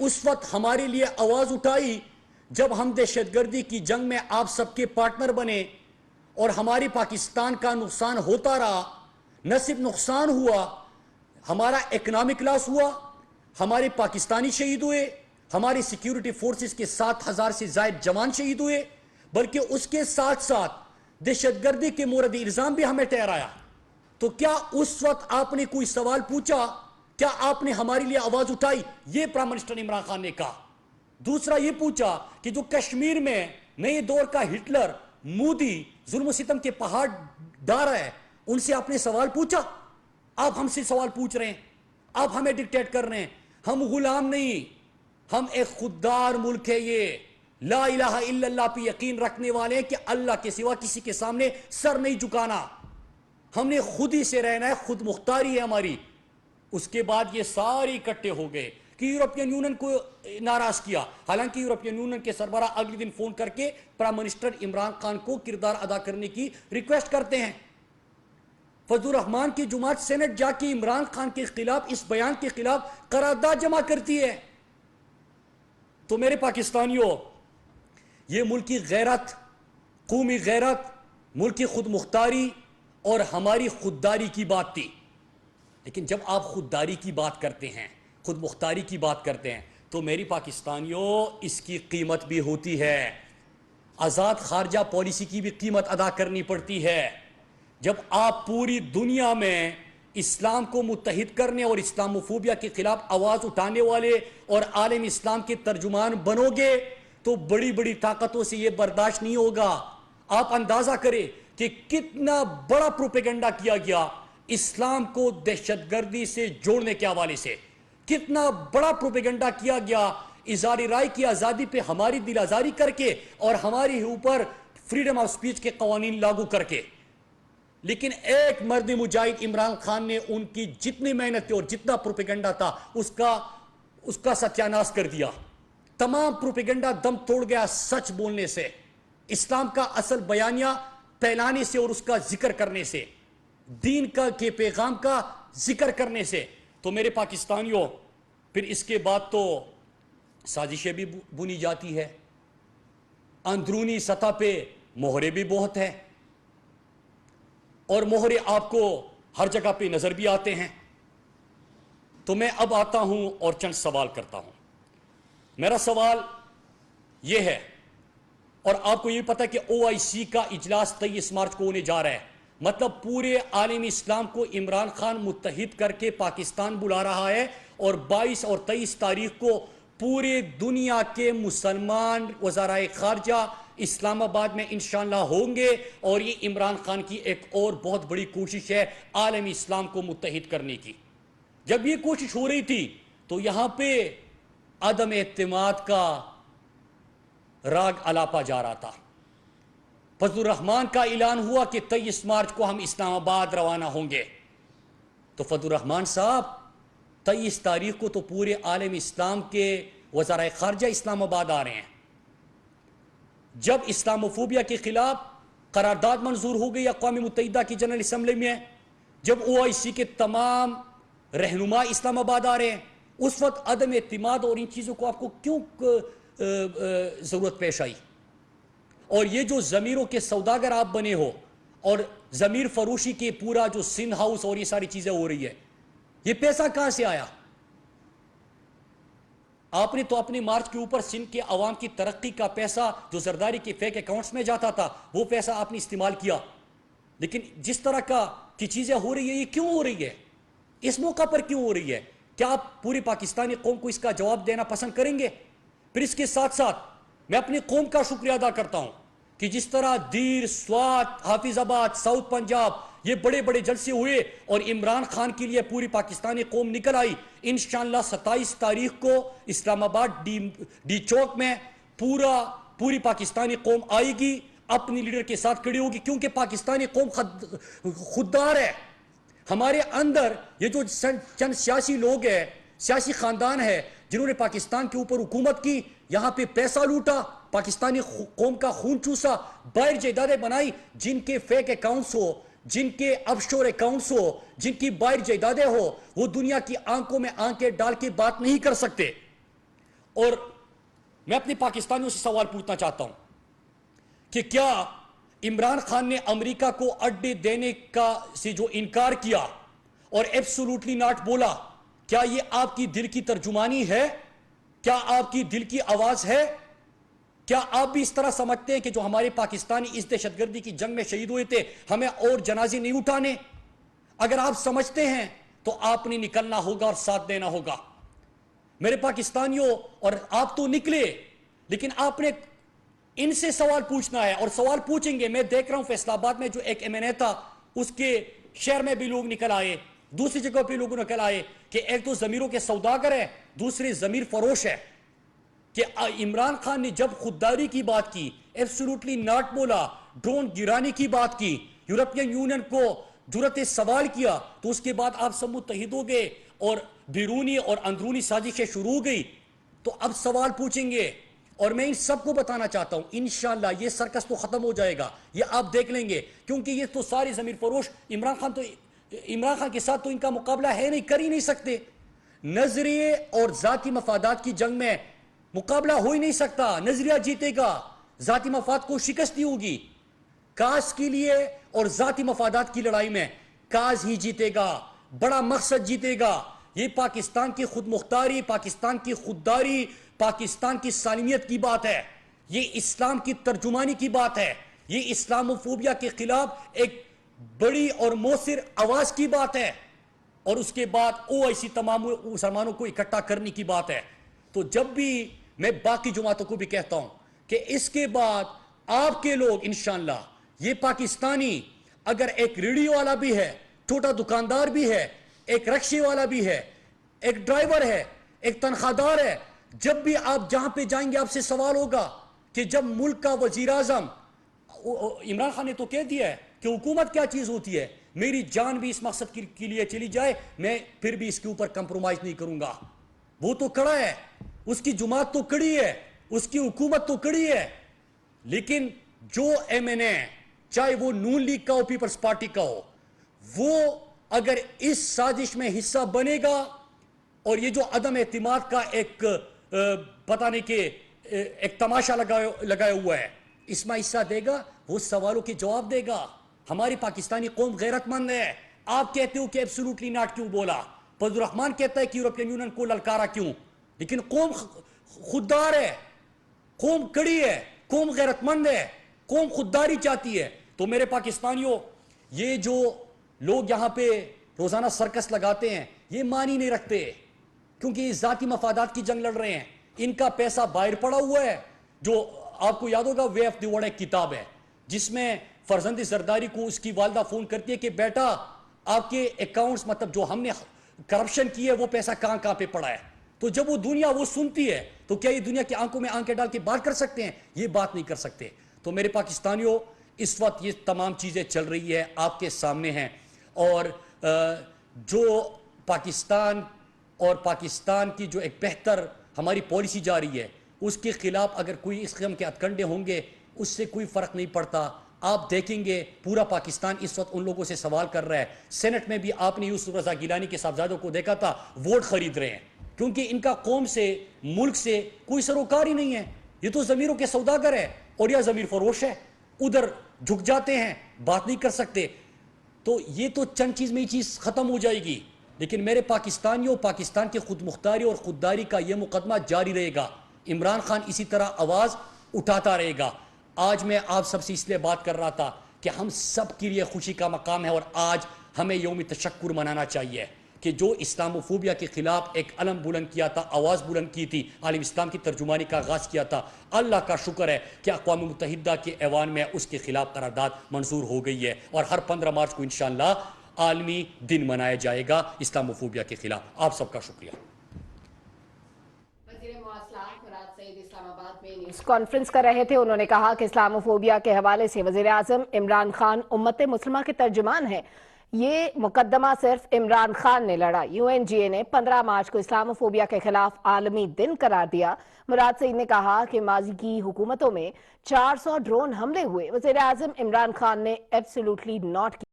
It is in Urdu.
اس وقت ہمارے لیے آواز اٹھائی جب ہم دہشت گردی کی جنگ میں آپ سب کے پارٹنر بنے اور ہماری پاکستان کا نقصان ہوتا رہا. نہ صرف نقصان ہوا، ہمارا اکنامک لاس ہوا، ہمارے پاکستانی شہید ہوئے، ہماری سیکیورٹی فورسز کے 7,000 سے زائد جوان شہید ہوئے، بلکہ اس کے ساتھ ساتھ دہشت گردی کے مورد الزام بھی ہمیں ٹھہرایا. تو کیا اس وقت آپ نے کوئی سوال پوچھا؟ کیا آپ نے ہمارے لیے آواز اٹھائی؟ یہ پرائم منسٹر عمران خان نے کہا. دوسرا یہ پوچھا کہ جو کشمیر میں نئے دور کا ہٹلر مودی ظلم و ستم کے پہاڑ ڈال رہا ہے، ان سے آپ نے سوال پوچھا؟ آپ ہم سے سوال پوچھ رہے ہیں، آپ ہمیں ڈکٹیٹ کر رہے ہیں. ہم غلام نہیں، ہم ایک خوددار ملک ہے. یہ لا الہ الا اللہ پہ یقین رکھنے والے ہیں کہ اللہ کے سوا کسی کے سامنے سر نہیں جھکانا. ہم نے خود ہی سے رہنا ہے، خود مختاری ہے ہماری. اس کے بعد یہ سارے اکٹھے ہو گئے کہ یورپین یونین کو ناراض کیا. حالانکہ یورپین یونین کے سربراہ اگلے دن فون کر کے پرائم منسٹر عمران خان کو کردار ادا کرنے کی ریکویسٹ کرتے ہیں. فضل الرحمان کی جماعت سینٹ جا کے عمران خان کے خلاف، اس بیان کے خلاف قرارداد جمع کرتی ہے. تو میرے پاکستانیوں، یہ ملک کی غیرت، قومی غیرت، ملک کی خود مختاری اور ہماری خودداری کی بات تھی. لیکن جب آپ خودداری کی بات کرتے ہیں، خود مختاری کی بات کرتے ہیں، تو میری پاکستانیوں اس کی قیمت بھی ہوتی ہے. آزاد خارجہ پالیسی کی بھی قیمت ادا کرنی پڑتی ہے. جب آپ پوری دنیا میں اسلام کو متحد کرنے اور اسلاموفوبیا کے خلاف آواز اٹھانے والے اور عالم اسلام کے ترجمان بنو گے تو بڑی بڑی طاقتوں سے یہ برداشت نہیں ہوگا. آپ اندازہ کریں کہ کتنا بڑا پروپیگنڈا کیا گیا اسلام کو دہشت گردی سے جوڑنے کے حوالے سے. کتنا بڑا پروپیگنڈا کیا گیا اظہار رائے کی آزادی پہ ہماری دل آزاری کر کے اور ہمارے اوپر فریڈم آف سپیچ کے قوانین لاگو کر کے. لیکن ایک مرد مجاہد عمران خان نے ان کی جتنی محنت تھی اور جتنا پروپیگنڈا تھا اس کا ستیاناش کر دیا. تمام پروپیگنڈا دم توڑ گیا سچ بولنے سے، اسلام کا اصل بیانیہ پھیلانے سے اور اس کا ذکر کرنے سے، دین کا کے پیغام کا ذکر کرنے سے. تو میرے پاکستانیوں، پھر اس کے بعد تو سازشیں بھی بنی جاتی ہے، اندرونی سطح پہ مہرے بھی بہت ہیں، اور مہرے آپ کو ہر جگہ پہ نظر بھی آتے ہیں. تو میں اب آتا ہوں اور چند سوال کرتا ہوں. میرا سوال یہ ہے، اور آپ کو یہ پتا کہ OIC کا اجلاس 23 مارچ کو ہونے جا رہا ہے، مطلب پورے عالم اسلام کو عمران خان متحد کر کے پاکستان بلا رہا ہے، اور 22 اور 23 تاریخ کو پورے دنیا کے مسلمان وزرائے خارجہ اسلام آباد میں انشاءاللہ ہوں گے. اور یہ عمران خان کی ایک اور بہت بڑی کوشش ہے عالم اسلام کو متحد کرنے کی. جب یہ کوشش ہو رہی تھی تو یہاں پہ عدم اعتماد کا راگ الاپا جا رہا تھا. فضل الرحمان کا اعلان ہوا کہ 23 مارچ کو ہم اسلام آباد روانہ ہوں گے. تو فضل الرحمان صاحب 23 تاریخ کو تو پورے عالم اسلام کے وزرائے خارجہ اسلام آباد آ رہے ہیں. جب اسلاموفوبیا کے خلاف قرارداد منظور ہو گئی اقوام متحدہ کی جنرل اسمبلی میں، جب OIC کے تمام رہنما اسلام آباد آ رہے ہیں، اس وقت عدم اعتماد اور ان چیزوں کو آپ کو کیوں ضرورت پیش آئی؟ اور یہ جو ضمیروں کے سوداگر آپ بنے ہو اور ضمیر فروشی کے پورا جو سندھ ہاؤس اور یہ ساری چیزیں ہو رہی ہے، یہ پیسہ کہاں سے آیا؟ آپ نے تو اپنے مارچ کے اوپر سندھ کے عوام کی ترقی کا پیسہ جو زرداری کے فیک اکاؤنٹس میں جاتا تھا وہ پیسہ آپ نے استعمال کیا. لیکن جس طرح کی چیزیں ہو رہی ہے یہ کیوں ہو رہی ہے؟ اس موقع پر کیوں ہو رہی ہے؟ کیا آپ پوری پاکستانی قوم کو اس کا جواب دینا پسند کریں گے؟ پھر اس کے ساتھ ساتھ میں اپنی قوم کا شکریہ ادا کرتا ہوں کہ جس طرح دیر، سوات، حافظ آباد، ساؤتھ پنجاب یہ بڑے بڑے جلسے ہوئے اور عمران خان کے لیے پوری پاکستانی قوم نکل آئی. انشاءاللہ 27 تاریخ کو اسلام آباد ڈی چوک میں پوری پاکستانی قوم آئے گی، اپنی لیڈر کے ساتھ کھڑی ہوگی، کیونکہ پاکستانی قوم خوددار ہے. ہمارے اندر یہ جو چند سیاسی لوگ ہیں، سیاسی خاندان ہے جنہوں نے پاکستان کے اوپر حکومت کی، یہاں پہ پیسہ لوٹا، پاکستانی قوم کا خون چوسا، باہر جائیدادیں بنائی، جن کے فیک اکاؤنٹس ہو، جن کے افشور اکاؤنٹس ہو، جن کی باہر جائیدادیں ہو، وہ دنیا کی آنکھوں میں آنکھیں ڈال کے بات نہیں کر سکتے. اور میں اپنے پاکستانیوں سے سوال پوچھنا چاہتا ہوں کہ کیا عمران خان نے امریکہ کو اڈے دینے کا سے جو انکار کیا اور ایبسولوٹلی ناٹ بولا، کیا یہ آپ کی دل کی ترجمانی ہے؟ کیا آپ کی دل کی آواز ہے؟ کیا آپ بھی اس طرح سمجھتے ہیں کہ جو ہمارے پاکستانی اس دہشت گردی کی جنگ میں شہید ہوئے تھے ہمیں اور جنازے نہیں اٹھانے؟ اگر آپ سمجھتے ہیں تو آپ نے نکلنا ہوگا اور ساتھ دینا ہوگا میرے پاکستانیوں، اور آپ تو نکلے لیکن آپ نے ان سے سوال پوچھنا ہے اور سوال پوچھیں گے. میں دیکھ رہا ہوں فیصل آباد میں جو ایک ایم این اے تھا اس کے شہر میں بھی لوگ نکل آئے، دوسری جگہ پہ لوگ نکل آئے کہ ایک تو ضمیروں کے سوداگر ہے، دوسری ضمیر فروش ہے. کہ عمران خان نے جب خودداری کی بات کی، ایبسولوٹلی ناٹ بولا، ڈرون گرانے کی بات کی، یورپین یونین کو جرأت سوال کیا، تو اس کے بعد آپ سب متحد ہو گئے اور بیرونی اور اندرونی سازشیں شروع ہو گئی. تو اب سوال پوچھیں گے اور میں ان سب کو بتانا چاہتا ہوں انشاءاللہ یہ سرکس تو ختم ہو جائے گا، یہ آپ دیکھ لیں گے، کیونکہ یہ تو ساری ضمیر فروش عمران خان کے ساتھ تو ان کا مقابلہ ہے نہیں، کر ہی نہیں سکتے. نظریے اور ذاتی مفادات کی جنگ میں مقابلہ ہو ہی نہیں سکتا. نظریہ جیتے گا، ذاتی مفاد کو شکست دی ہوگی. کاز کے لیے اور ذاتی مفادات کی لڑائی میں کاز ہی جیتے گا، بڑا مقصد جیتے گا. یہ پاکستان کی خود مختاری، پاکستان کی خودداری، پاکستان کی سالمیت کی بات ہے. یہ اسلام کی ترجمانی کی بات ہے. یہ اسلاموفوبیا کے خلاف ایک بڑی اور مؤثر آواز کی بات ہے. اور اس کے بعد OIC تمام مسلمانوں کو اکٹھا کرنے کی بات ہے. تو جب بھی میں باقی جماعتوں کو بھی کہتا ہوں کہ اس کے بعد آپ کے لوگ انشاءاللہ یہ پاکستانی، اگر ایک ریڈیو والا بھی ہے، چھوٹا دکاندار بھی ہے، ایک رکشے والا بھی ہے، ایک ڈرائیور ہے، ایک تنخواہ دار ہے، جب بھی آپ جہاں پہ جائیں گے آپ سے سوال ہوگا کہ جب ملک کا وزیر اعظم، عمران خان نے تو کہہ دیا ہے کہ حکومت کیا چیز ہوتی ہے، میری جان بھی اس مقصد کے لیے چلی جائے میں پھر بھی اس کے اوپر کمپرومائز نہیں کروں گا. وہ تو کڑا ہے، اس کی جماعت تو کڑی ہے، اس کی حکومت تو کڑی ہے. لیکن جو ایم این اے چاہے وہ نون لیگ کا ہو، پیپلز پارٹی کا ہو، وہ اگر اس سازش میں حصہ بنے گا اور یہ جو عدم اعتماد کا ایک پتہ نہیں کہ ایک تماشا لگایا ہوا ہے، اس میں حصہ دے گا، وہ سوالوں کے جواب دے گا. ہماری پاکستانی قوم غیرت مند ہے. آپ کہتے ہو کہ ایبسولوٹلی ناٹ کیوں بولا، فضل الرحمان کہتا ہے کہ یورپین یونین کو للکارا کیوں، لیکن قوم خوددار ہے، قوم کڑی ہے، قوم غیرت مند ہے، قوم خودداری چاہتی ہے. تو میرے پاکستانیوں، یہ جو لوگ یہاں پہ روزانہ سرکس لگاتے ہیں یہ معنی نہیں رکھتے، کیونکہ یہ ذاتی مفادات کی جنگ لڑ رہے ہیں. ان کا پیسہ باہر پڑا ہوا ہے. جو آپ کو یاد ہوگا وے آف دی ورلڈ ایک کتاب ہے جس میں فرزند زرداری کو اس کی والدہ فون کرتی ہے کہ بیٹا آپ کے اکاؤنٹس، مطلب جو ہم نے کرپشن کی ہے وہ پیسہ کہاں کہاں پہ پڑا ہے. تو جب وہ دنیا وہ سنتی ہے تو کیا یہ دنیا کی آنکھوں میں آنکھیں ڈال کے بات کر سکتے ہیں؟ یہ بات نہیں کر سکتے. تو میرے پاکستانیوں، اس وقت یہ تمام چیزیں چل رہی ہے، آپ کے سامنے ہیں. اور جو پاکستان اور پاکستان کی جو ایک بہتر ہماری پالیسی جا رہی ہے اس کے خلاف اگر کوئی اس قسم کے ہتھکنڈے ہوں گے اس سے کوئی فرق نہیں پڑتا. آپ دیکھیں گے پورا پاکستان اس وقت ان لوگوں سے سوال کر رہا ہے. سینٹ میں بھی آپ نے یوسف رضا گیلانی کے صاحبزادوں کو دیکھا تھا، ووٹ خرید رہے ہیں کیونکہ ان کا قوم سے، ملک سے کوئی سروکار ہی نہیں ہے. یہ تو ضمیروں کے سوداگر ہے اور یہ ضمیر فروش ہے. ادھر جھک جاتے ہیں، بات نہیں کر سکتے. تو یہ تو چند چیز میں یہ چیز ختم ہو جائے گی. لیکن میرے پاکستانیوں، پاکستان کی خود مختاری اور خودداری کا یہ مقدمہ جاری رہے گا. عمران خان اسی طرح آواز اٹھاتا رہے گا. آج میں آپ سب سے اس لیے بات کر رہا تھا کہ ہم سب کے لیے خوشی کا مقام ہے اور آج ہمیں یوم تشکر منانا چاہیے کہ جو اسلاموفوبیا کے خلاف ایک علم بلند کیا تھا، آواز بلند کی تھی، عالم اسلام کی ترجمانی کا آغاز کیا تھا. اللہ کا شکر ہے کہ اقوام متحدہ کے ایوان میں اس کے خلاف قرارداد منظور ہو گئی ہے اور ہر 15 مارچ کو انشاءاللہ عالمی دن منایا جائے گا اسلاموفوبیا کے خلاف. آپ سب کا شکریہ. نیوز کانفرنس کر رہے تھے. انہوں نے کہا کہ اسلاموفوبیا کے حوالے سے وزیر اعظم عمران خان امت مسلمہ کے ترجمان ہیں. یہ مقدمہ صرف عمران خان نے لڑا. UNGA نے 15 مارچ کو اسلاموفوبیا کے خلاف عالمی دن قرار دیا. مراد سعید نے کہا کہ ماضی کی حکومتوں میں 400 ڈرون حملے ہوئے. وزیر اعظم عمران خان نے ایبسولوٹلی ناٹ